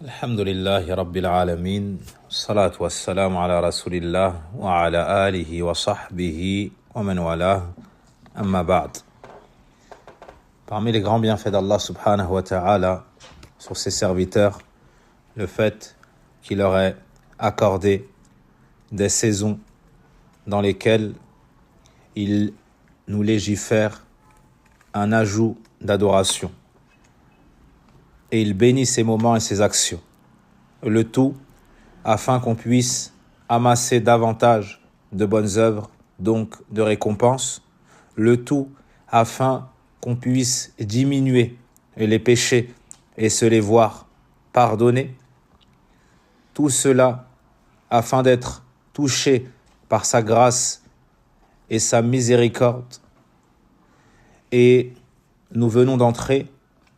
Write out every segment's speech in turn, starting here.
Alhamdulillahi Rabbil Alamin, salatu wassalamu ala Rasulillah wa ala alihi wa sahbihi wa man walah, amma ba'd. Parmi les grands bienfaits d'Allah subhanahu wa ta'ala sur ses serviteurs, le fait qu'il leur ait accordé des saisons dans lesquelles il nous légifère un ajout d'adoration. Et il bénit ses moments et ses actions. Le tout afin qu'on puisse amasser davantage de bonnes œuvres, donc de récompenses. Le tout afin qu'on puisse diminuer les péchés et se les voir pardonnés. Tout cela afin d'être touché par sa grâce et sa miséricorde. Et nous venons d'entrer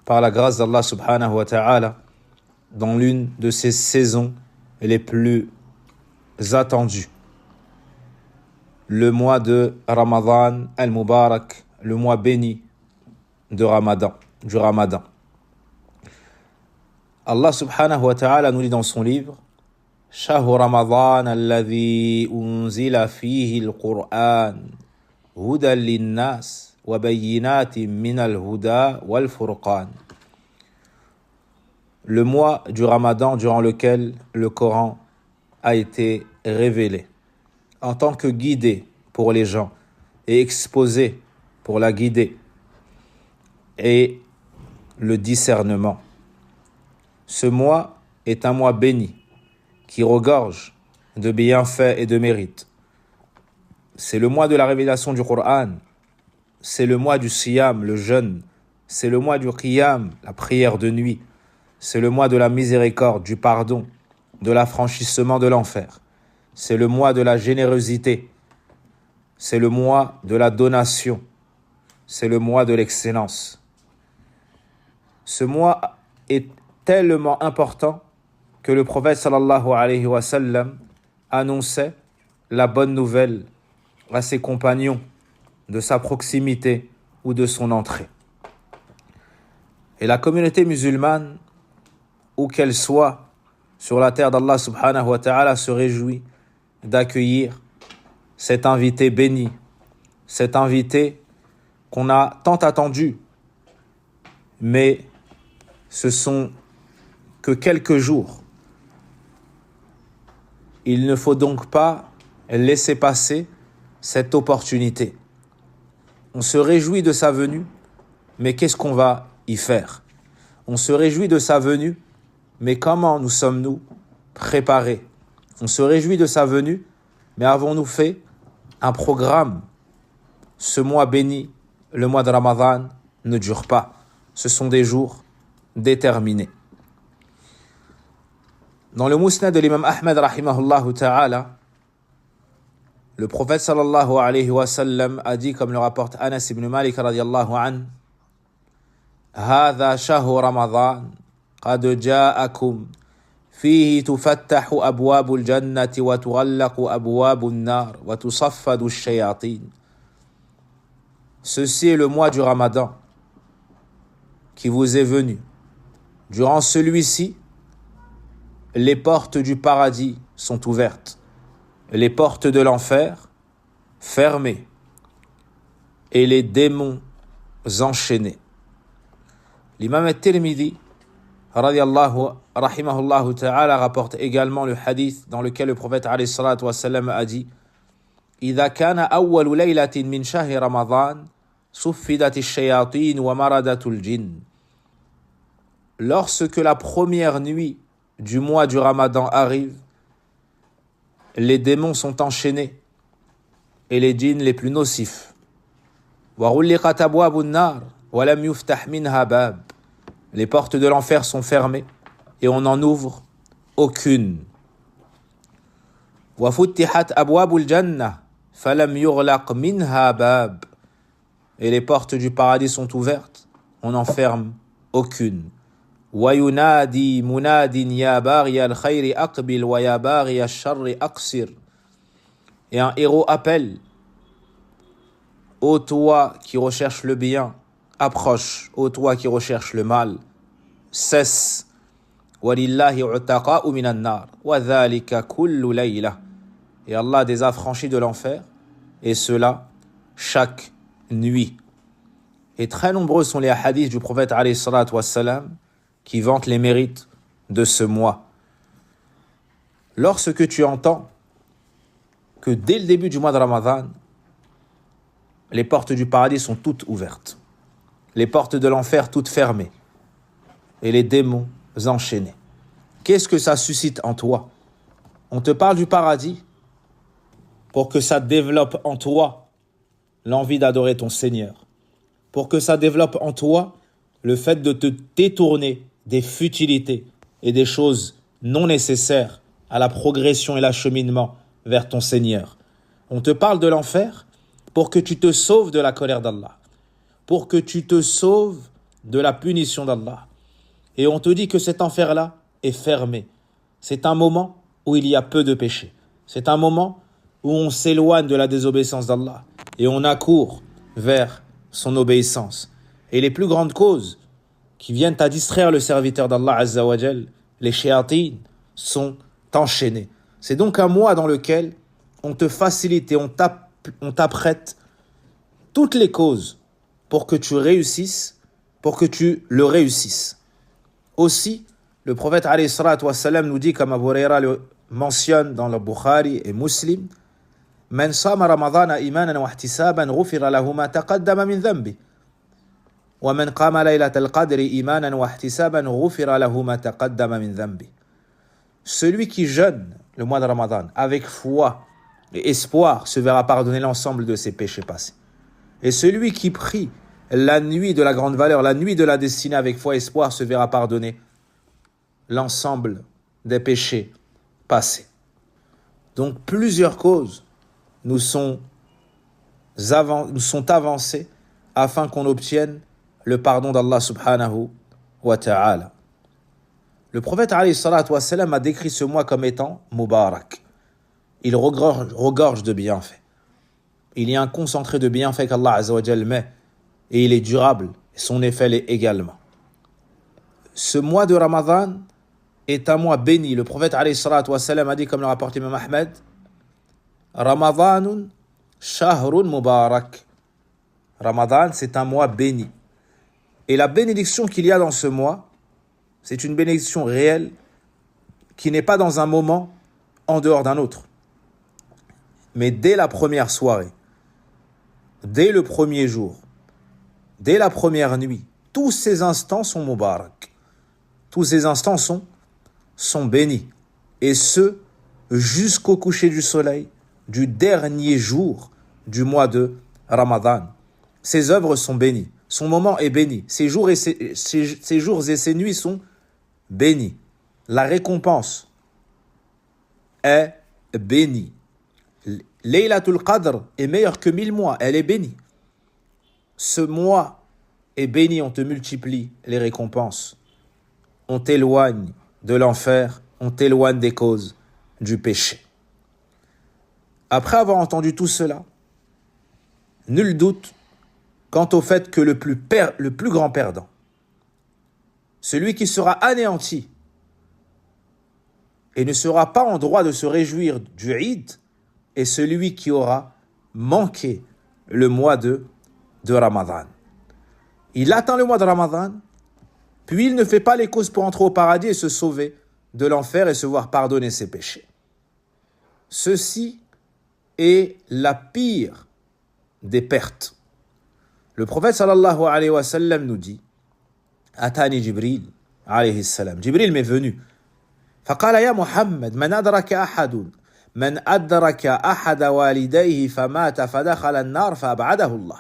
par la grâce d'Allah subhanahu wa ta'ala dans l'une de ces saisons les plus attendues. Le mois de Ramadan al-Mubarak, le mois béni du Ramadan. Allah subhanahu wa ta'ala nous dit dans son livre Shahru Ramadan alladhi unzila fihi al-Qur'an hudan lin-nas wa bayyinatin min al-huda wal-furqan. Le mois du Ramadan durant lequel le Coran a été révélé en tant que guidé pour les gens et exposé pour la guider et le discernement. Ce mois est un mois béni qui regorge de bienfaits et de mérites. C'est le mois de la révélation du Coran, c'est le mois du siyam, le jeûne, c'est le mois du qiyam, la prière de nuit, c'est le mois de la miséricorde, du pardon, de l'affranchissement de l'enfer. C'est le mois de la générosité. C'est le mois de la donation. C'est le mois de l'excellence. Ce mois est tellement important que le prophète sallallahu alayhi wa sallam annonçait la bonne nouvelle à ses compagnons de sa proximité ou de son entrée. Et la communauté musulmane, où qu'elle soit sur la terre d'Allah subhanahu wa ta'ala, se réjouit d'accueillir cet invité béni, cet invité qu'on a tant attendu. Mais ce sont que quelques jours. Il ne faut donc pas laisser passer cette opportunité. On se réjouit de sa venue, mais qu'est-ce qu'on va y faire? On se réjouit de sa venue, mais comment nous sommes-nous préparés? On se réjouit de sa venue, mais avons-nous fait un programme? Ce mois béni, le mois de Ramadan, ne dure pas. Ce sont des jours déterminés. Dans le Musnad de l'imam Ahmed rahimahullah ta'ala, le prophète sallallahu alayhi wa sallam a dit, comme le rapporte Anas ibn Malik radiyallahu an, هذا شهر رمضان قد جاءكم فيه تفتح أبواب الجنة وتغلق أبواب النار وتصفد الشياطين. Ceci est le mois du Ramadan qui vous est venu. Durant celui-ci, les portes du paradis sont ouvertes, les portes de l'enfer fermées et les démons enchaînés. L'imam al-Tirmidhi rahimahullah ta'ala rapporte également le hadith dans lequel le prophète alayhi salatu wa sallam a dit إذا كان أول ليلة من شهر رمضان صفدت الشياطين ومردت الجن. Lorsque la première nuit du mois du Ramadan arrive, les démons sont enchaînés et les djinns les plus nocifs. وغلقت أبواب النار ولم يفتح منها باب. Les portes de l'enfer sont fermées et on n'en ouvre aucune. وفتحت أبواب الجنة فلم يغلق منها باب. Et les portes du paradis sont ouvertes, on n'en ferme aucune. وينادي مناد يا باغي الخير أقبل ويا باغي الشر أقصر. Et un héros appelle: ô toi qui recherches le bien, approche. Ô toi qui recherches le mal, cesse. وَلِلَّهِ عُتَقَاءُ مِنَ النَّارِ وَذَلِكَ كُلُّ لَيْلَةٍ. Et Allah a des affranchis de l'enfer, et cela chaque nuit. Et très nombreux sont les hadiths du prophète alayhi salatu wassalam qui vantent les mérites de ce mois. Lorsque tu entends que dès le début du mois de Ramadan, les portes du paradis sont toutes ouvertes, les portes de l'enfer toutes fermées, et les démons enchaînés, qu'est-ce que ça suscite en toi? On te parle du paradis pour que ça développe en toi l'envie d'adorer ton Seigneur, pour que ça développe en toi le fait de te détourner des futilités et des choses non nécessaires à la progression et l'acheminement vers ton Seigneur. On te parle de l'enfer pour que tu te sauves de la colère d'Allah, pour que tu te sauves de la punition d'Allah. Et on te dit que cet enfer-là est fermé. C'est un moment où il y a peu de péchés. C'est un moment où on s'éloigne de la désobéissance d'Allah et on accourt vers son obéissance. Et les plus grandes causes qui viennent à distraire le serviteur d'Allah Azza wa Jal, les shayatines, sont enchaînées. C'est donc un mois dans lequel on te facilite et on t'apprête toutes les causes pour que tu réussisses, pour que tu le réussisses. Aussi, le prophète alayhi salatu wassalam nous dit, comme Abu Huraira le mentionne dans le Bukhari et Muslim, Man sama ramadana imanan wa ihtisaban ghufira lahu ma taqaddama min dhanbi wa man qama laylatal qadri imanan wa ihtisaban ghufira lahu ma taqaddama min dhanbi. Celui qui jeûne le mois de Ramadan avec foi et espoir se verra pardonner l'ensemble de ses péchés passés. Et celui qui prie la nuit de la grande valeur, la nuit de la destinée avec foi et espoir se verra pardonner l'ensemble des péchés passés. Donc plusieurs causes nous sont avancées afin qu'on obtienne le pardon d'Allah subhanahu wa ta'ala. Le prophète alayhi salatu wa salam a décrit ce mois comme étant Mubarak. Il regorge de bienfaits. Il y a un concentré de bienfaits qu'Allah Azza wa Jal met et il est durable. Son effet l'est également. Ce mois de Ramadan est un mois béni. Le prophète alayhi salatu wa salam a dit, comme le rapporte Imam Ahmed, Ramadanun shahrun mubarak. Ramadan, c'est un mois béni. Et la bénédiction qu'il y a dans ce mois, c'est une bénédiction réelle qui n'est pas dans un moment en dehors d'un autre. Mais dès la première soirée, dès le premier jour, dès la première nuit, tous ces instants sont mubarak. Tous ces instants sont bénis. Et ce, jusqu'au coucher du soleil du dernier jour du mois de Ramadan. Ces œuvres sont bénies. Son moment est béni. Ces jours et ces nuits sont bénis. La récompense est bénie. Laylatul Qadr est meilleure que 1000 mois. Elle est bénie. Ce mois est béni. On te multiplie les récompenses. On t'éloigne de l'enfer. On t'éloigne des causes du péché. Après avoir entendu tout cela, nul doute quant au fait que le plus grand perdant, celui qui sera anéanti et ne sera pas en droit de se réjouir du Eid, est celui qui aura manqué le mois de Ramadan. Il atteint le mois de Ramadan, puis il ne fait pas les causes pour entrer au paradis et se sauver de l'enfer et se voir pardonner ses péchés. Ceci est la pire des pertes. Le prophète sallallahu alayhi wa sallam nous dit, Atani Jibril alayhi salam. Jibril m'est venu. فقال يا محمد من أدرك أحد والديه فمات فدخل النار فأبعده الله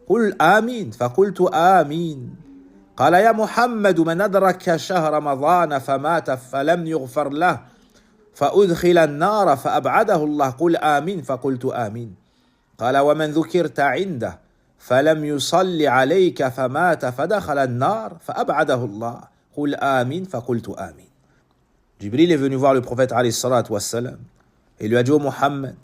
قل آمين فقلت آمين قال يا محمد من أدرك شهر رمضان فمات فلم يغفر له فأدخل النار فأبعده الله قل آمين فقلت آمين قال ومن ذكرت عنده فلم يصلي عليك فمات فدخل النار فأبعده الله قل آمين فقلت آمين. Jibril est venu voir le prophète alayhi salatu wassalam et lui a dit, ô Muhammad,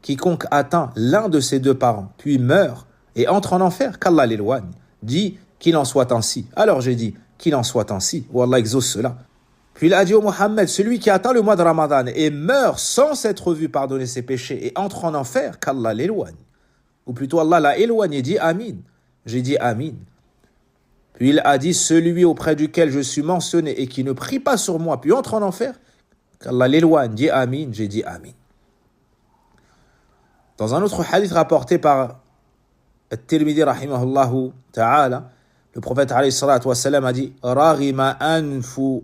quiconque atteint l'un de ses deux parents, puis meurt et entre en enfer, qu'Allah l'éloigne, dit qu'il en soit ainsi. Alors j'ai dit qu'il en soit ainsi, ou Allah exauce cela. Puis il a dit au Mohammed, celui qui atteint le mois de Ramadan et meurt sans s'être vu pardonner ses péchés et entre en enfer, qu'Allah l'éloigne. Ou plutôt Allah l'a éloigné, dit Amin. J'ai dit Amin. Puis il a dit, celui auprès duquel je suis mentionné et qui ne prie pas sur moi, puis entre en enfer, qu'Allah l'éloigne, dit Amin. J'ai dit Amin. Dans un autre hadith rapporté par At-Tirmidhi rahimahullahu ta'ala, le prophète alayhi salatu wa salam a dit, Raghima anfu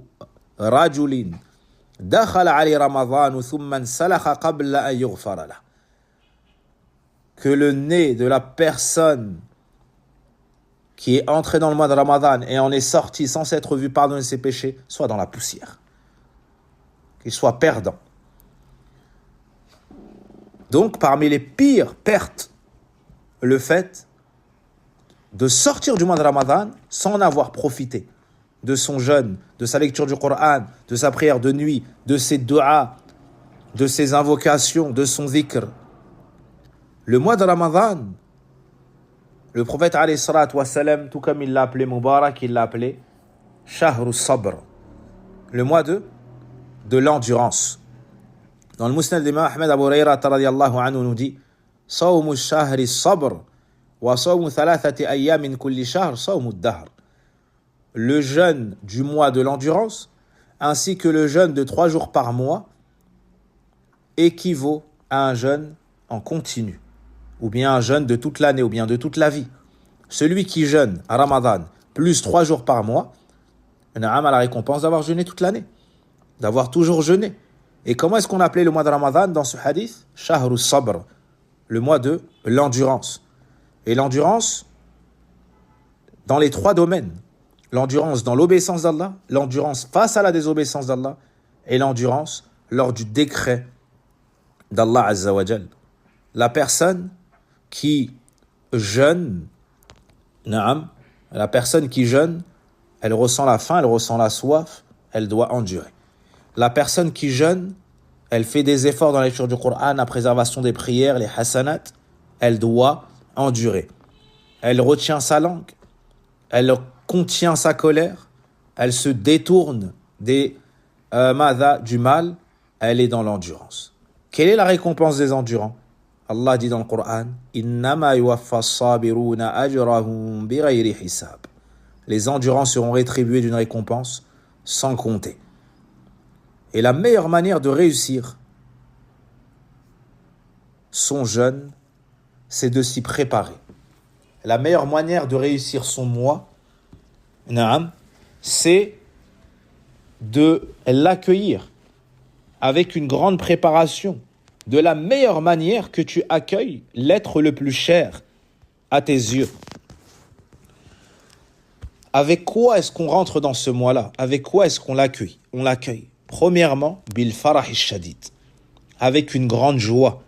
rajulin dakhala ali ramadan thumma salakha qabla an yughfara lah. Que le nez de la personne qui est entré dans le mois de Ramadan et en est sorti sans s'être vu pardonner ses péchés, soit dans la poussière. Qu'il soit perdant. Donc, parmi les pires pertes, le fait de sortir du mois de Ramadan sans en avoir profité de son jeûne, de sa lecture du Coran, de sa prière de nuit, de ses du'as, de ses invocations, de son dhikr. Le mois de Ramadan, le prophète alayhi salatu wa salam, tout comme il l'a appelé Mubarak, il l'a appelé Shahru Sabr, le mois de l'endurance. Dans le Musnad d'Imam Ahmed, Abu Hurayrata radiyallahu anhu nous dit Sawmu shahri sabr wa sawmu thalathati ayyam min kulli shahr sawmu ad-dahr. Le jeûne du mois de l'endurance ainsi que le jeûne de 3 jours par mois équivaut à un jeûne en continu, ou bien un jeûne de toute l'année, ou bien de toute la vie. Celui qui jeûne à Ramadan plus 3 jours par mois, il a la récompense d'avoir jeûné toute l'année, d'avoir toujours jeûné. Et comment est-ce qu'on appelait le mois de Ramadan dans ce hadith? Shahru Sabr, le mois de l'endurance. Et l'endurance dans les 3 domaines. L'endurance dans l'obéissance d'Allah, l'endurance face à la désobéissance d'Allah, et l'endurance lors du décret d'Allah Azza wa Jal. La personne qui jeûne, la personne qui jeûne, elle ressent la faim, elle ressent la soif, elle doit endurer. La personne qui jeûne, elle fait des efforts dans la lecture du Coran, la préservation des prières, les hasanat, elle doit endurer. Elle retient sa langue, elle contient sa colère, elle se détourne du mal, elle est dans l'endurance. Quelle est la récompense des endurants? Allah dit dans le Coran, Innama yuwaffa as-sabiruna ajrahum bighayri hisab. Les endurants seront rétribués d'une récompense sans compter. Et la meilleure manière de réussir son jeûne, c'est de s'y préparer. La meilleure manière de réussir son mois, c'est de l'accueillir avec une grande préparation, de la meilleure manière que tu accueilles l'être le plus cher à tes yeux. Avec quoi est-ce qu'on rentre dans ce mois-là? Avec quoi est-ce qu'on l'accueille? On l'accueille premièrement, bil farah shadid, avec une grande joie.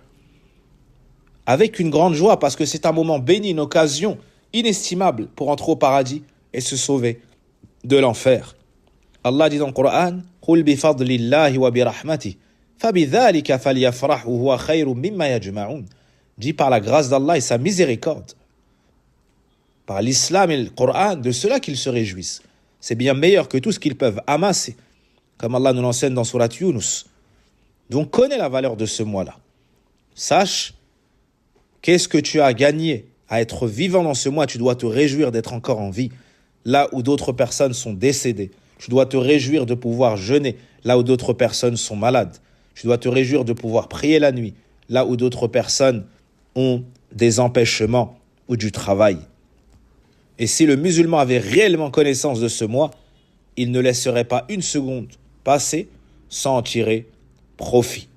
Avec une grande joie, parce que c'est un moment béni, une occasion inestimable pour entrer au paradis et se sauver de l'enfer. Allah dit dans le Coran, Qul bi fadlillahi wa bi rahmatihi, fabidhalika falyafrahu huwa khayrun mimma yajma'un. Dit par la grâce d'Allah et sa miséricorde, par l'islam et le Coran, de cela qu'ils se réjouissent. C'est bien meilleur que tout ce qu'ils peuvent amasser, comme Allah nous l'enseigne dans Surat Yunus. Donc connais la valeur de ce mois-là. Sache qu'est-ce que tu as gagné à être vivant dans ce mois. Tu dois te réjouir d'être encore en vie, là où d'autres personnes sont décédées. Tu dois te réjouir de pouvoir jeûner, là où d'autres personnes sont malades. Tu dois te réjouir de pouvoir prier la nuit, là où d'autres personnes ont des empêchements ou du travail. Et si le musulman avait réellement connaissance de ce mois, il ne laisserait pas une seconde passer sans en tirer profit.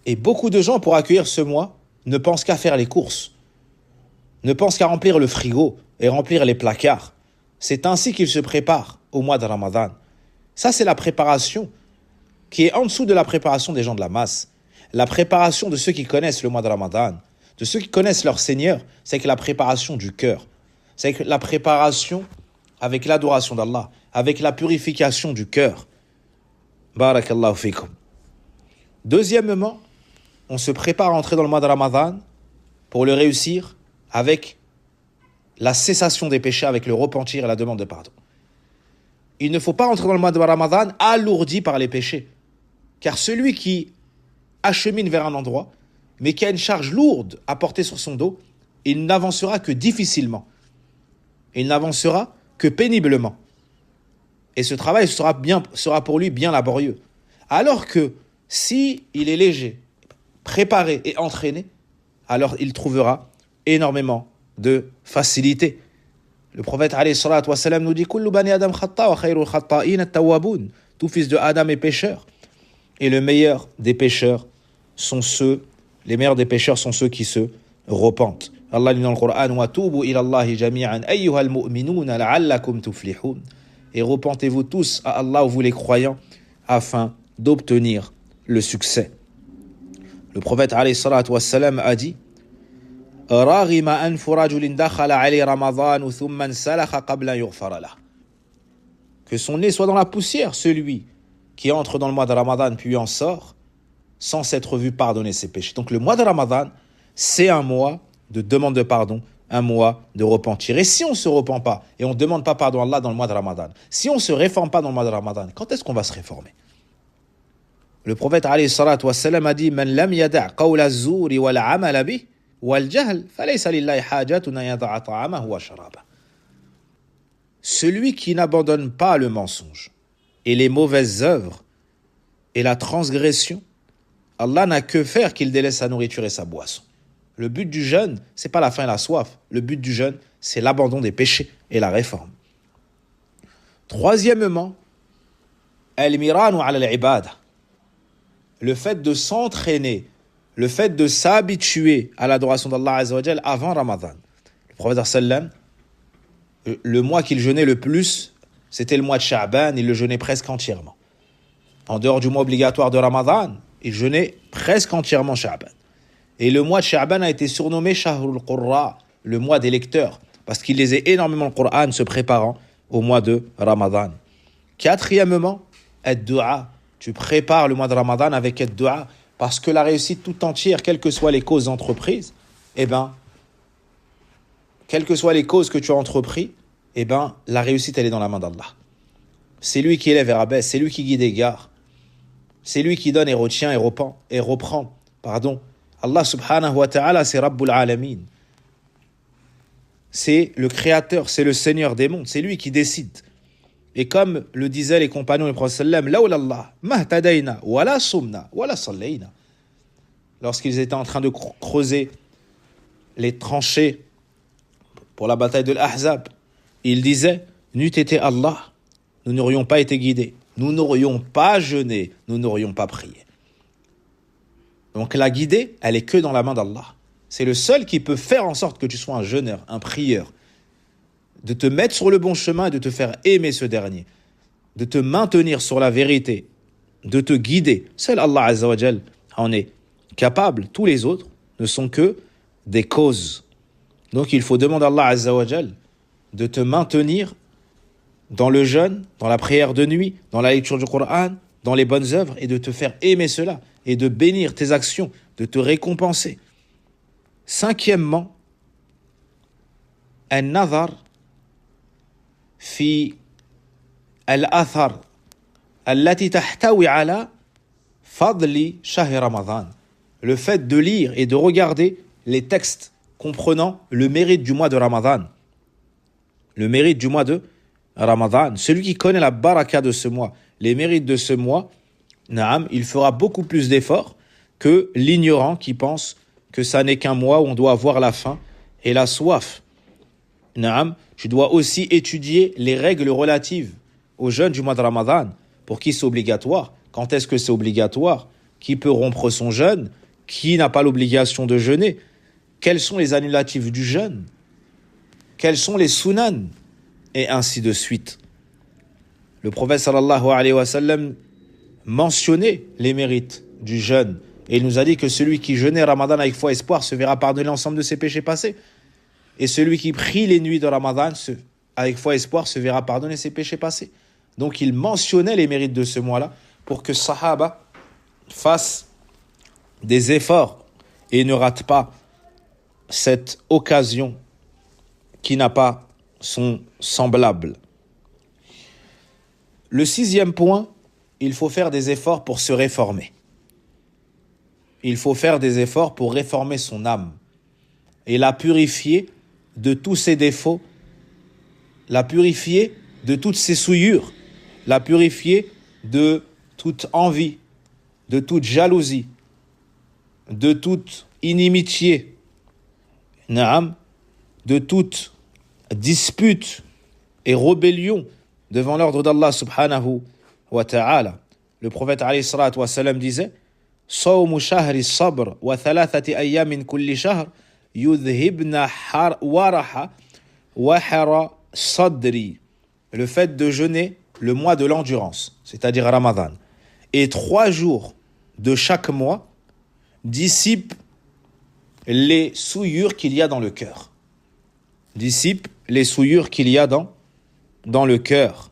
Et beaucoup de gens, pour accueillir ce mois, ne pensent qu'à faire les courses, ne pensent qu'à remplir le frigo et remplir les placards. C'est ainsi qu'ils se préparent au mois de Ramadan. Ça, c'est la préparation qui est en dessous de la préparation des gens de la masse. La préparation de ceux qui connaissent le mois de Ramadan, de ceux qui connaissent leur Seigneur, c'est que la préparation du cœur. C'est que la préparation avec l'adoration d'Allah, avec la purification du cœur. Barakallahu fikum. Deuxièmement, on se prépare à entrer dans le mois de Ramadan pour le réussir avec la cessation des péchés, avec le repentir et la demande de pardon. il ne faut pas entrer dans le mois de Ramadan alourdi par les péchés. Car celui qui achemine vers un endroit, mais qui a une charge lourde à porter sur son dos, il n'avancera que difficilement. Il n'avancera que péniblement. Et ce travail sera pour lui bien laborieux. Alors que si il est léger, préparé et entraîné, alors il trouvera énormément de facilité. Le prophète alayhi salatu wa salam nous dit Kullu bani Adam khata wa khayrul khata'in at-tawwabun. Tout fils de Adam est pécheur. Et le meilleur des pécheurs sont ceux qui se repentent. Allah dit dans le Coran wa tubu ila Allahi jami'an ayyuhal mu'minuna la'allakum tuflihun. Et repentez-vous tous à Allah, vous les croyants, afin d'obtenir le succès. Le prophète alayhi salatu wa salam a dit رغم أنف رجل دخل عليه رمضان ثم انسلخ قبل أن يغفر له. Que son nez soit dans la poussière, celui qui entre dans le mois de Ramadan puis en sort sans s'être vu pardonner ses péchés. Donc le mois de Ramadan, c'est un mois de demande de pardon, un mois de repentir. Et si on ne se repent pas et on ne demande pas pardon à Allah dans le mois de Ramadan, si on ne se réforme pas dans le mois de Ramadan, quand est-ce qu'on va se réformer? Le prophète alayhi salatu wa salam a dit Man lam yada' qawla az-zuri wal 'amala bih celui qui n'abandonne pas le mensonge et les mauvaises œuvres et la transgression, Allah n'a que faire qu'il délaisse sa nourriture et sa boisson. Le but du jeûne, c'est pas la faim et la soif. Le but du jeûne, c'est l'abandon des péchés et la réforme. Troisièmement, al-miranu ala al-ibada. Le fait de s'entraîner, le fait de s'habituer à l'adoration d'Allah Azza wa Jal avant Ramadan. Le prophète sallam, le mois qu'il jeûnait le plus, c'était le mois de Sha'ban, il le jeûnait presque entièrement. En dehors du mois obligatoire de Ramadan, il jeûnait presque entièrement Sha'ban. Et le mois de Sha'ban a été surnommé Shahrul Qurra, le mois des lecteurs, parce qu'il lisait énormément le Coran se préparant au mois de Ramadan. Quatrièmement, ad-du'a. Tu prépares le mois de Ramadan avec ad-du'a. Parce que la réussite tout entière, quelles que soient les causes entreprises, quelles que soient les causes que tu as entreprises, la réussite, elle est dans la main d'Allah. C'est lui qui élève et rabaisse, c'est lui qui guide et gare. C'est lui qui donne et retient et reprend. Allah subhanahu wa ta'ala, c'est Rabbul Alamin. C'est le créateur, c'est le Seigneur des mondes, c'est lui qui décide. Et comme le disaient les compagnons du prophète sallam, lawlallah, mahtadayna, wala sumna, wala sallayna. Lorsqu'ils étaient en train de creuser les tranchées pour la bataille de l'Ahzab, ils disaient, n'eût été Allah, nous n'aurions pas été guidés, nous n'aurions pas jeûné, nous n'aurions pas prié. Donc la guidée, elle est que dans la main d'Allah. C'est le seul qui peut faire en sorte que tu sois un jeûneur, un prieur, de te mettre sur le bon chemin et de te faire aimer ce dernier, de te maintenir sur la vérité, de te guider. Seul Allah Azza wa Jal en est capable. Tous les autres ne sont que des causes. Donc il faut demander à Allah Azza wa Jal de te maintenir dans le jeûne, dans la prière de nuit, dans la lecture du Coran, dans les bonnes œuvres et de te faire aimer cela et de bénir tes actions, de te récompenser. Cinquièmement, an-nazar في الأثر التي تحتوي على فضل شهر رمضان. Le fait de lire et de regarder les textes comprenant le mérite du mois de Ramadan. Le mérite du mois de Ramadan. Celui qui connaît la baraka de ce mois, les mérites de ce mois, il fera beaucoup plus d'efforts que l'ignorant qui pense que ça n'est qu'un mois où on doit avoir la faim et la soif. Tu dois aussi étudier les règles relatives au jeûne du mois de Ramadan. Pour qui c'est obligatoire? Quand est-ce que c'est obligatoire? Qui peut rompre son jeûne? Qui n'a pas l'obligation de jeûner? Quels sont les annulatifs du jeûne? Quels sont les sunan? Et ainsi de suite. Le prophète sallallahu alayhi wa sallam mentionnait les mérites du jeûne. Et il nous a dit que celui qui jeûnait Ramadan avec foi et espoir se verra pardonner l'ensemble de ses péchés passés. Et celui qui prie les nuits de Ramadan avec foi et espoir se verra pardonner ses péchés passés. Donc il mentionnait les mérites de ce mois-là pour que Sahaba fassent des efforts et ne ratent pas cette occasion qui n'a pas son semblable. Le 6e point, il faut faire des efforts pour se réformer. Il faut faire des efforts pour réformer son âme et la purifier de tous ses défauts, la purifier de toutes ses souillures, la purifier de toute envie, de toute jalousie, de toute inimitié, de toute dispute et rébellion devant l'ordre d'Allah subhanahu wa ta'ala. Le prophète alayhi salatu wa salam disait: صوم شهر الصبر وثلاثة أيام من كل شهر يذهبن ورح وحر صدري. Le fait de jeûner le mois de l'endurance, c'est-à-dire Ramadan, et 3 jours de chaque mois dissipe les souillures qu'il y a dans le cœur. Dissipe les souillures qu'il y a dans le cœur.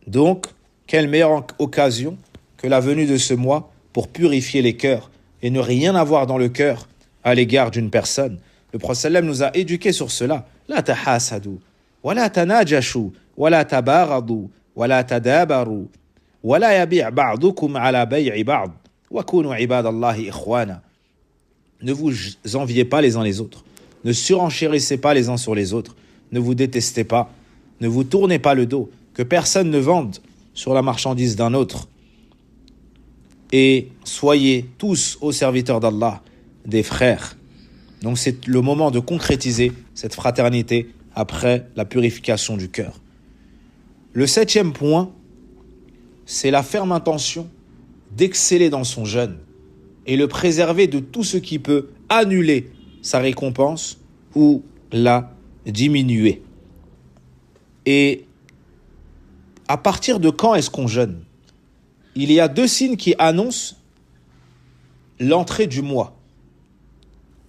Donc, quelle meilleure occasion que la venue de ce mois pour purifier les cœurs et ne rien avoir dans le cœur à l'égard d'une personne. Le prophète sallam nous a éduqués sur cela. La tahasadu, wa la tanajashu, wa la tabaradu, wa la tadabaru, wa la yabi' ba'dukum ala bay'i ba'd, wa kunu ibadallahi ikhwana. Ne vous enviez pas les uns les autres. Ne surenchérissez pas les uns sur les autres. Ne vous détestez pas. Ne vous tournez pas le dos. Que personne ne vende sur la marchandise d'un autre. Et soyez tous aux serviteurs d'Allah, des frères. Donc c'est le moment de concrétiser cette fraternité après la purification du cœur. Le 7e point, c'est la ferme intention d'exceller dans son jeûne et le préserver de tout ce qui peut annuler sa récompense ou la diminuer. Et à partir de quand est-ce qu'on jeûne ? Il y a 2 signes qui annoncent l'entrée du mois.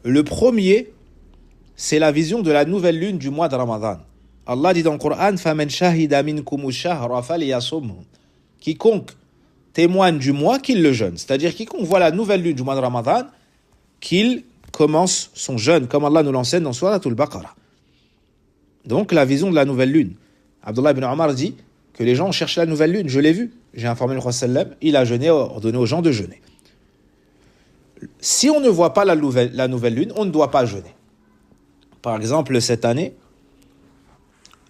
Le premier, c'est la vision de la nouvelle lune du mois de Ramadan. Allah dit dans le Coran: فَمَنْ شَهِدَ مِنْكُمُ الشَّهْرَ فَلْيَصُمْهُ. Quiconque témoigne du mois, qu'il le jeûne. C'est-à-dire quiconque voit la nouvelle lune du mois de Ramadan, qu'il commence son jeûne, comme Allah nous l'enseigne dans Surat al-Baqarah. Donc la vision de la nouvelle lune. Abdullah ibn Omar dit que les gens ont cherché la nouvelle lune. Je l'ai vu. J'ai informé le Prophète sallam, il a jeûné, ordonné aux gens de jeûner. Si on ne voit pas la nouvelle lune, on ne doit pas jeûner. Par exemple, cette année,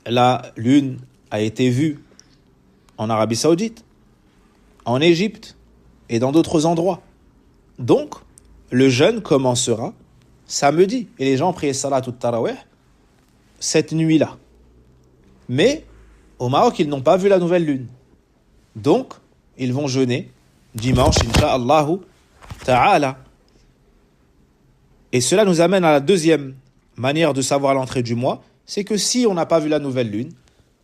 la lune a été vue en Arabie Saoudite, en Égypte et dans d'autres endroits. Donc, le jeûne commencera samedi. Et les gens prient Salat al-Tarawih cette nuit-là. Mais au Maroc, ils n'ont pas vu la nouvelle lune. Donc, ils vont jeûner dimanche, incha'Allah ta'ala. Et cela nous amène à la 2e manière de savoir l'entrée du mois, c'est que si on n'a pas vu la nouvelle lune,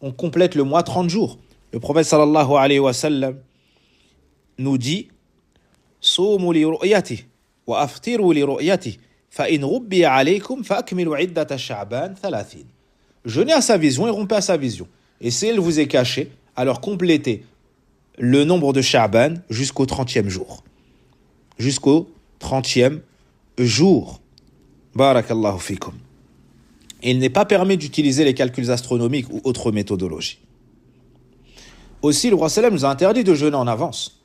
on complète le mois 30 jours. Le prophète sallallahu alayhi wa sallam nous dit: Soumu li ru'yati wa aftiru li ru'yati fa in rubbi alaykum fa akmilu iddata sha'ban 30. Jeûnez à sa vision et rompez à sa vision. Et si elle vous est cachée, alors complétez le nombre de Sha'ban jusqu'au 30e jour. Jusqu'au 30e jour. Barakallahu fikum. Il n'est pas permis d'utiliser les calculs astronomiques ou autres méthodologies. Aussi, le roi sallam nous a interdit de jeûner en avance.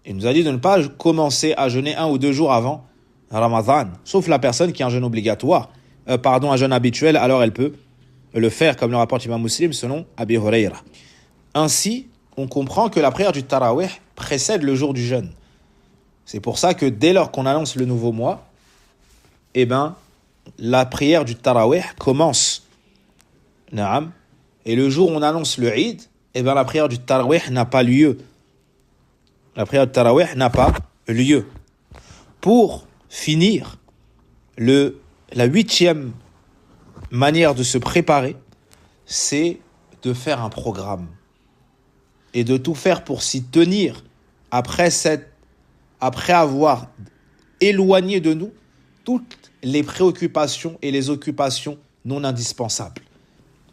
Il nous a dit de ne pas commencer à jeûner 1 ou 2 jours avant Ramadan, sauf la personne qui a un jeûne obligatoire, un jeûne habituel, alors elle peut le faire, comme le rapporte Imam Muslim selon Abi Hurayra. Ainsi, on comprend que la prière du Tarawih précède le jour du jeûne. C'est pour ça que dès lors qu'on annonce le nouveau mois, la prière du Tarawih commence. Naam. Et le jour où on annonce le Eid, la prière du Tarawih n'a pas lieu. La prière du Tarawih n'a pas lieu. Pour finir, la 8e manière de se préparer, c'est de faire un programme et de tout faire pour s'y tenir après avoir éloigné de nous toutes les préoccupations et les occupations non indispensables.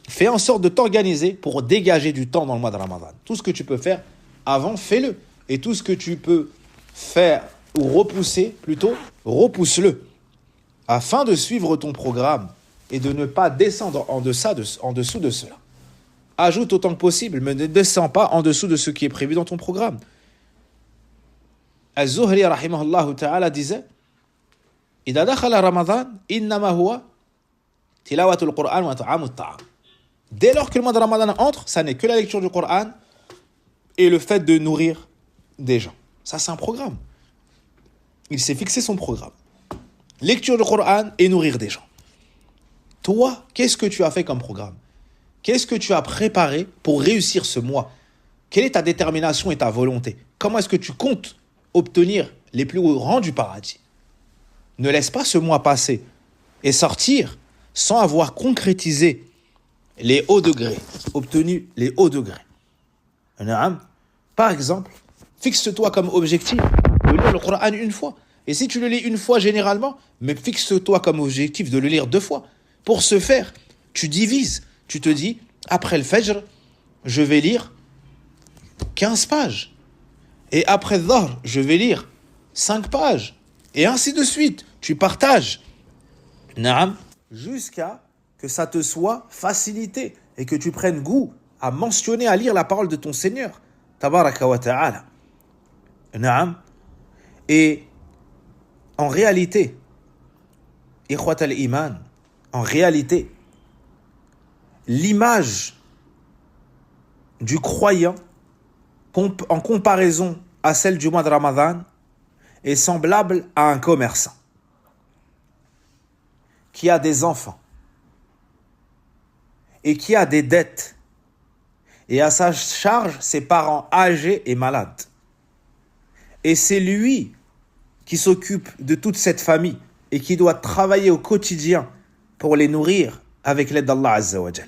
Fais en sorte de t'organiser pour dégager du temps dans le mois de Ramadan. Tout ce que tu peux faire avant, fais-le. Et tout ce que tu peux faire ou repousser, plutôt, repousse-le. Afin de suivre ton programme et de ne pas descendre en dessous de cela. Ajoute autant que possible, mais ne descends pas en dessous de ce qui est prévu dans ton programme. Az-Zuhri, rahimahullah ta'ala, disait إذا دخل رمضان إنما هو تلاوة القرآن وطعام الطعام. Dès lors que le mois de Ramadan entre, ça n'est que la lecture du Coran et le fait de nourrir des gens. Ça, c'est un programme. Il s'est fixé son programme. Lecture du Coran et nourrir des gens. Toi, qu'est-ce que tu as fait comme programme? Qu'est-ce que tu as préparé pour réussir ce mois? Quelle est ta détermination et ta volonté? Comment est-ce que tu comptes obtenir les plus hauts rangs du paradis? Ne laisse pas ce mois passer et sortir sans avoir concrétisé les hauts degrés, obtenu les hauts degrés. Par exemple, fixe-toi comme objectif de lire le Coran une fois. Et si tu le lis une fois généralement, mais fixe-toi comme objectif de le lire 2 fois. Pour ce faire, tu divises. Tu te dis, après le Fajr, je vais lire 15 pages. Et après le Dhahr, je vais lire 5 pages. Et ainsi de suite. Tu partages. Jusqu'à que ça te soit facilité et que tu prennes goût à mentionner, à lire la parole de ton Seigneur. Tabaraka wa ta'ala. Et en réalité, ikhwat al-iman, en réalité, l'image du croyant en comparaison à celle du mois de Ramadan est semblable à un commerçant qui a des enfants et qui a des dettes et à sa charge ses parents âgés et malades. Et c'est lui qui s'occupe de toute cette famille et qui doit travailler au quotidien pour les nourrir avec l'aide d'Allah Azza wa Jal.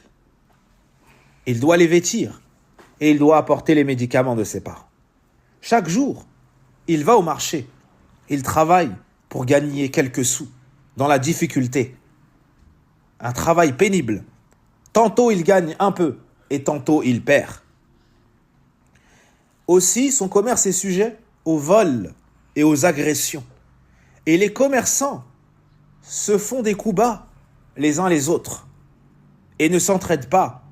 Il doit les vêtir et il doit apporter les médicaments de ses parents. Chaque jour, il va au marché, il travaille pour gagner quelques sous dans la difficulté. Un travail pénible. Tantôt il gagne un peu et tantôt il perd. Aussi, son commerce est sujet au vol et aux agressions. Et les commerçants se font des coups bas les uns les autres et ne s'entraident pas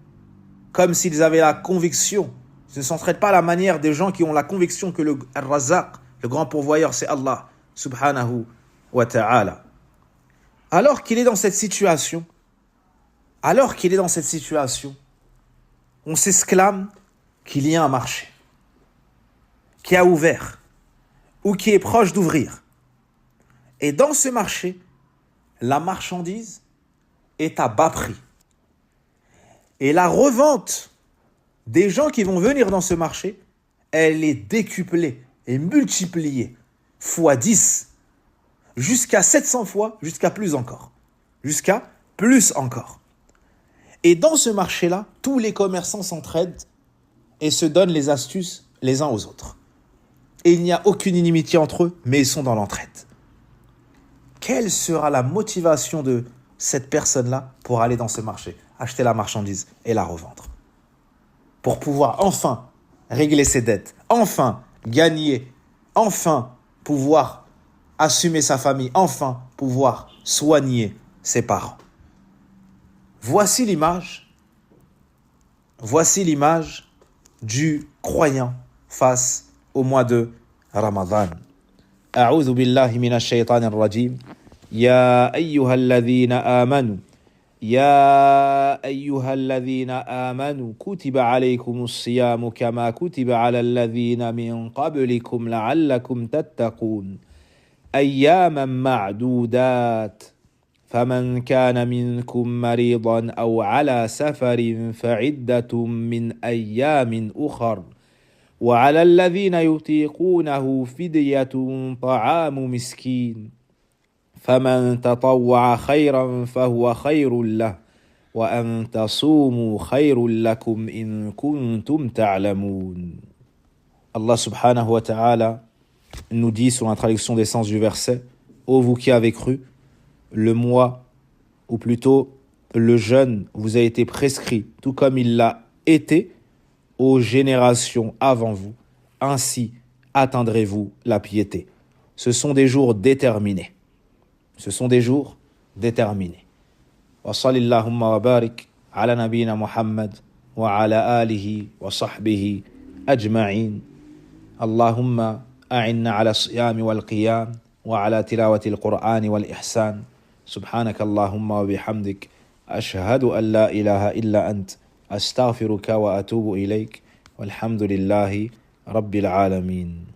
comme s'ils avaient la conviction, ne s'entraident pas à la manière des gens qui ont la conviction que le Razaq, le grand pourvoyeur, c'est Allah subhanahu wa ta'ala. Alors qu'il est dans cette situation, on s'exclame qu'il y a un marché qui a ouvert ou qui est proche d'ouvrir. Et dans ce marché, la marchandise est à bas prix. Et la revente des gens qui vont venir dans ce marché, elle est décuplée et multipliée fois 10, jusqu'à 700 fois, jusqu'à plus encore. Et dans ce marché-là, tous les commerçants s'entraident et se donnent les astuces les uns aux autres. Et il n'y a aucune inimitié entre eux, mais ils sont dans l'entraide. Quelle sera la motivation de cette personne-là pour aller dans ce marché, acheter la marchandise et la revendre? Pour pouvoir enfin régler ses dettes, enfin gagner, enfin pouvoir assumer sa famille, enfin pouvoir soigner ses parents. Voici l'image du croyant face au mois de Ramadan. أعوذ بالله من الشيطان الرجيم يا أيها الذين آمنوا كتب عليكم الصيام كما كتب على الذين من قبلكم لعلكم تتقون أياما معدودات فمن كان منكم مريضا أو على سفر فعدة من أيام أخر وعلى الذين يطيقونه فدية طعام مسكين فمن تطوع خيرا فهو خير له وأن تصوموا خير لكم إن كنتم تعلمون. Allah subhanahu wa ta'ala nous dit sur la traduction des sens du verset: ô vous qui avez cru, le mois, ou plutôt le jeûne, vous a été prescrit, tout comme il l'a été aux générations avant vous. Ainsi atteindrez-vous la piété. Ce sont des jours déterminés. Wa sallallahu wa barik ala nabina Muhammad وعلى آله وصحبه أجمعين. اللهم أعنا على الصيام والقيام وعلى تلاوة القرآن والإحسان. سبحانك اللهم وبحمدك أشهد أن لا إله إلا أنت أستغفرك وأتوب إليك والحمد لله رب العالمين.